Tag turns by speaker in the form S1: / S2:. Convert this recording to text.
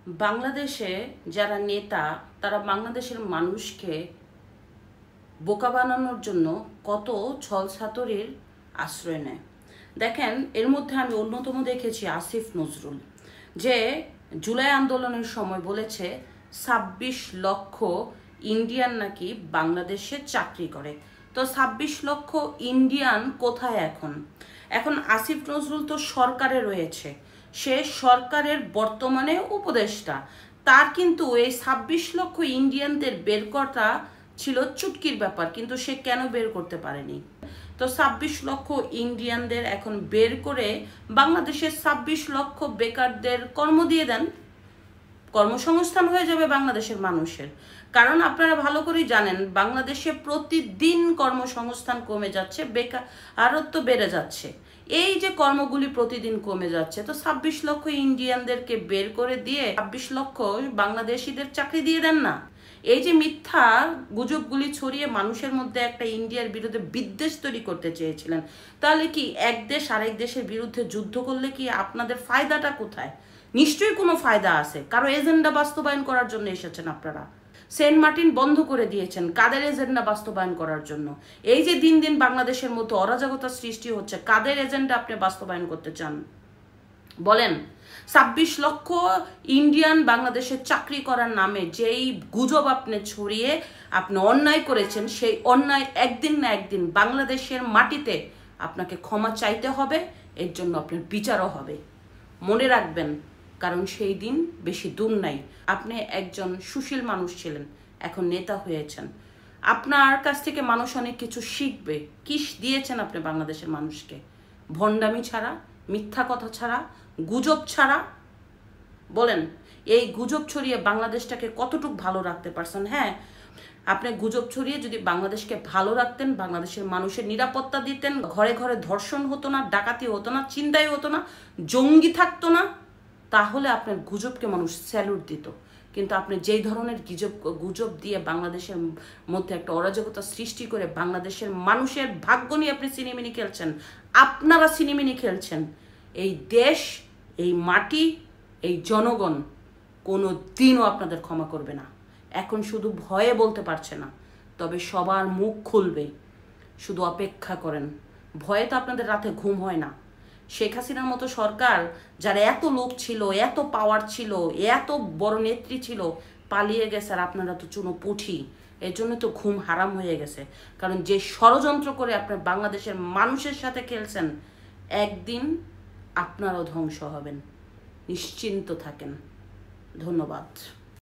S1: বাংলাদেশে যারা নেতা তারা বাংলাদেশের মানুষকে বোকা বানানোর জন্য কত ছলছাতুরির আশ্রয় নেয়। দেখেন, এর মধ্যে আমি অন্যতম দেখেছি আসিফ নজরুল, যে জুলাই আন্দোলনের সময় বলেছে ২৬ লক্ষ ইন্ডিয়ান নাকি বাংলাদেশে চাকরি করে। তো ২৬ লক্ষ ইন্ডিয়ান কোথায় এখন আসিফ নজরুল তো সরকারে রয়েছে, সে সরকারের বর্তমানে উপদেষ্টা। তার কিন্তু এই ২৬ লক্ষ ইন্ডিয়ানদের বের করা ছিল চুটকির ব্যাপার, কিন্তু সে কেন বের করতে পারেনি? তো ২৬ লক্ষ ইন্ডিয়ানদের এখন বের করে বাংলাদেশের ২৬ লক্ষ বেকারদের কর্ম দিয়ে দেন, কর্মসংস্থান হয়ে যাবে বাংলাদেশের মানুষের। কারণ আপনারা ভালো করেই জানেন বাংলাদেশে প্রতিদিন কর্মসংস্থান কমে যাচ্ছে, বেকারত্ব বেড়ে যাচ্ছে। এই যে কর্মগুলি প্রতিদিন কমে যাচ্ছে, তো ২৬ লক্ষ ইন্ডিয়ানদেরকে বের করে দিয়ে ২৬ লক্ষ বাংলাদেশিদের চাকরি দিয়ে দেন না। এই যে মিথ্যা গুজবগুলি ছড়িয়ে মানুষের মধ্যে একটা ইন্ডিয়ার বিরুদ্ধে বিদ্বেষ তৈরি করতে চেয়েছিলেন, তাহলে কি এক দেশ আরেক দেশের বিরুদ্ধে যুদ্ধ করলে কি আপনাদের ফায়দাটা কোথায়? নিশ্চয়ই কোনো ফায়দা আছে, কারো এজেন্ডা বাস্তবায়ন করার জন্য এসেছেন আপনারা। সেন্ট মার্টিন বন্ধ করে দিয়েছেন কাদের এজেন্ডা বাস্তবায়ন করার জন্য? এই যে দিন দিন বাংলাদেশের মধ্যে অরাজকতা সৃষ্টি হচ্ছে, কাদের এজেন্ডা আপনি বাস্তবায়ন করতে চান বলেন? ২৬ লক্ষ ইন্ডিয়ান বাংলাদেশে চাকরি করার নামে যেই গুজব আপনি ছড়িয়ে আপনি অন্যায় করেছেন, সেই অন্যায় একদিন না একদিন বাংলাদেশের মাটিতে আপনাকে ক্ষমা চাইতে হবে, এর জন্য আপনার বিচারও হবে। মনে রাখবেন, কারণ সেই দিন বেশি দূর নাই। আপনি একজন সুশীল মানুষ ছিলেন, এখন নেতা হয়েছেন, আপনার কাছ থেকে মানুষ অনেক কিছু শিখবে। কি দিয়েছেন আপনি বাংলাদেশের মানুষকে? ভণ্ডামি ছাড়া, মিথ্যা কথা ছাড়া, গুজব ছাড়া। বলেন, এই গুজব ছড়িয়ে বাংলাদেশটাকে কতটুকু ভালো রাখতে পারছেন? হ্যাঁ, আপনি গুজব ছড়িয়ে যদি বাংলাদেশকে ভালো রাখতেন, বাংলাদেশের মানুষের নিরাপত্তা দিতেন, ঘরে ঘরে ধর্ষণ হতো না, ডাকাতি হতো না, চিন্তাই হতো না, জঙ্গি থাকতো না, তাহলে আপনার গুজবকে মানুষ স্যালুট দিত। কিন্তু আপনি যেই ধরনের গুজব দিয়ে বাংলাদেশের মধ্যে একটা অরাজকতা সৃষ্টি করে বাংলাদেশের মানুষের ভাগ্য নিয়ে আপনি সিনেমিনি খেলছেন, আপনারা সিনেমিনি খেলছেন। এই দেশ, এই মাটি, এই জনগণ কোনো দিনও আপনাদের ক্ষমা করবে না। এখন শুধু ভয়ে বলতে পারছে না, তবে সবার মুখ খুলবে, শুধু অপেক্ষা করেন। ভয়ে তো আপনাদের রাতে ঘুম হয় না। শেখ হাসিনার মতো সরকার, যার এত লোক ছিল, এত পাওয়ার ছিল, এত বড় নেত্রী ছিল, পালিয়ে গেছে, আর আপনারা তো চুনো পুঁঠি। এর জন্য তো ঘুম হারাম হয়ে গেছে। কারণ যে ষড়যন্ত্র করে আপনার বাংলাদেশের মানুষের সাথে খেলছেন, একদিন আপনারাও ধ্বংস হবেন। নিশ্চিন্ত থাকেন। ধন্যবাদ।